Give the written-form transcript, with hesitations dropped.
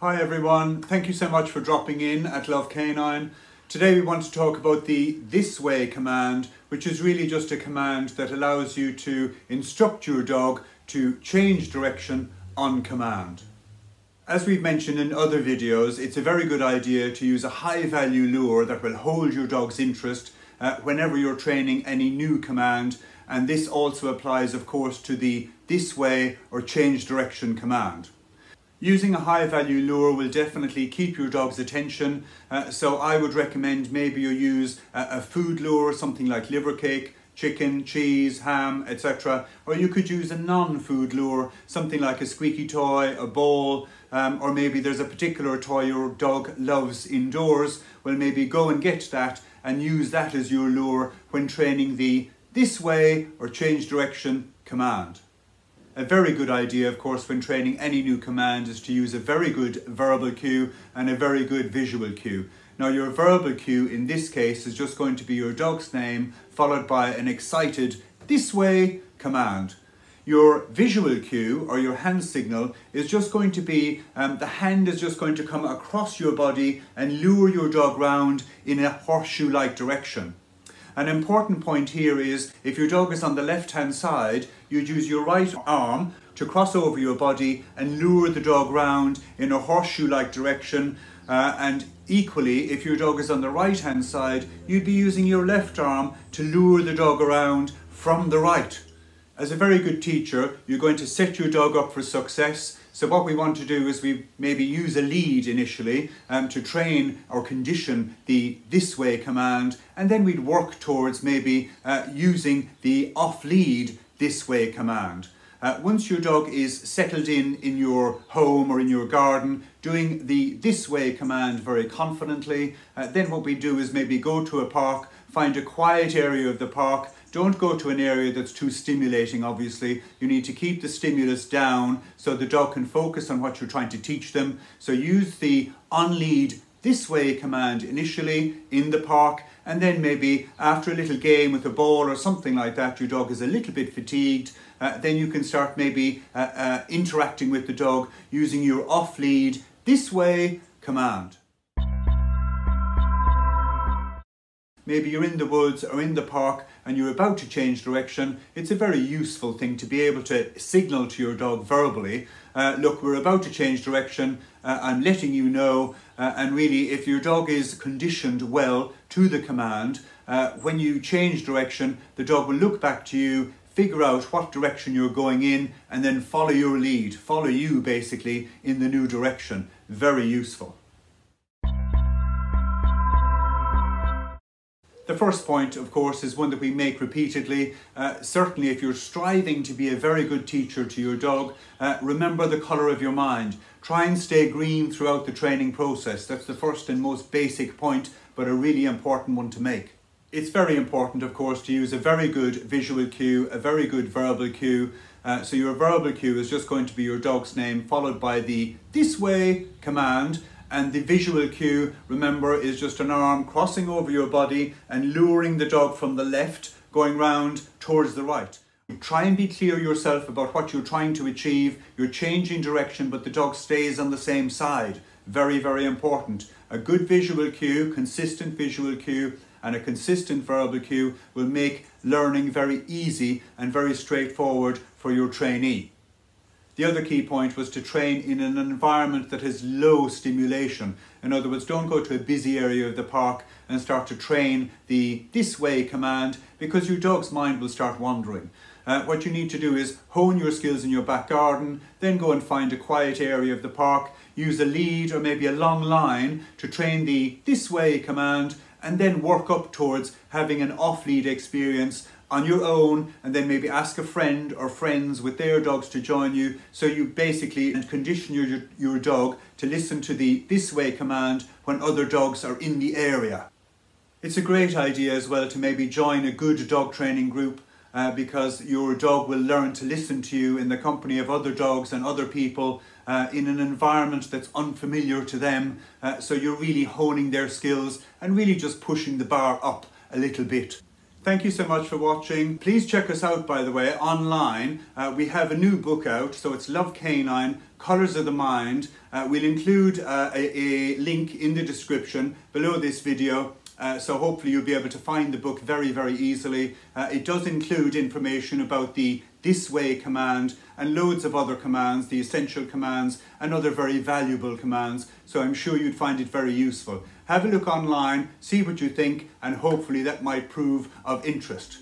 Hi everyone, thank you so much for dropping in at Love Canine. Today we want to talk about the this way command, which is really just a command that allows you to instruct your dog to change direction on command. As we've mentioned in other videos, it's a very good idea to use a high value lure that will hold your dog's interest whenever you're training any new command, and this also applies of course to the this way or change direction command. Using a high value lure will definitely keep your dog's attention, so I would recommend maybe you use a food lure, something like liver cake, chicken, cheese, ham, etc. Or you could use a non-food lure, something like a squeaky toy, a ball, or maybe there's a particular toy your dog loves indoors. Well, maybe go and get that and use that as your lure when training the this way or change direction command. A very good idea, of course, when training any new command is to use a very good verbal cue and a very good visual cue. Now, your verbal cue in this case is just going to be your dog's name followed by an excited this way command. Your visual cue or your hand signal is just going to be, the hand is just going to come across your body and lure your dog round in a horseshoe-like direction. An important point here is if your dog is on the left hand side, you'd use your right arm to cross over your body and lure the dog round in a horseshoe-like direction, and equally if your dog is on the right hand side, you'd be using your left arm to lure the dog around from the right. As a very good teacher, you're going to set your dog up for success. So what we want to do is we maybe use a lead initially to train or condition the this way command, and then we'd work towards maybe using the off lead this way command. Once your dog is settled in your home or in your garden, doing the this way command very confidently, then what we do is maybe go to a park, find a quiet area of the park. Don't go to an area that's too stimulating, obviously. You need to keep the stimulus down so the dog can focus on what you're trying to teach them. So use the on lead this way command initially in the park, and then maybe after a little game with a ball or something like that, your dog is a little bit fatigued, then you can start maybe interacting with the dog using your off lead this way command. Maybe you're in the woods or in the park and you're about to change direction. It's a very useful thing to be able to signal to your dog verbally, look, we're about to change direction, I'm letting you know, and really if your dog is conditioned well to the command, when you change direction, the dog will look back to you, figure out what direction you're going in, and then follow your lead, follow you basically in the new direction. Very useful. The first point, of course, is one that we make repeatedly. Certainly if you're striving to be a very good teacher to your dog, remember the colour of your mind. Try and stay green throughout the training process. That's the first and most basic point, but a really important one to make. It's very important, of course, to use a very good visual cue, a very good verbal cue. So your verbal cue is just going to be your dog's name followed by the this way command. And the visual cue, remember, is just an arm crossing over your body and luring the dog from the left, going round towards the right. Try and be clear yourself about what you're trying to achieve. You're changing direction, but the dog stays on the same side. Very, very important. A good visual cue, consistent visual cue, and a consistent verbal cue will make learning very easy and very straightforward for your trainee. The other key point was to train in an environment that has low stimulation. In other words, don't go to a busy area of the park and start to train the this way command, because your dog's mind will start wandering. What you need to do is hone your skills in your back garden, then go and find a quiet area of the park, use a lead or maybe a long line to train the this way command, and then work up towards having an off-lead experience on your own, and then maybe ask a friend or friends with their dogs to join you, so you basically condition your dog to listen to the this way command when other dogs are in the area. It's a great idea as well to maybe join a good dog training group, because your dog will learn to listen to you in the company of other dogs and other people in an environment that's unfamiliar to them, so you're really honing their skills and really just pushing the bar up a little bit. Thank you so much for watching. Please check us out, by the way, online. We have a new book out, so it's Love Canine, Colours of the Mind. We'll include a link in the description below this video, so hopefully you'll be able to find the book very, very easily. It does include information about the this way command and loads of other commands, the essential commands and other very valuable commands, so I'm sure you'd find it very useful. Have a look online, see what you think, and hopefully that might prove of interest.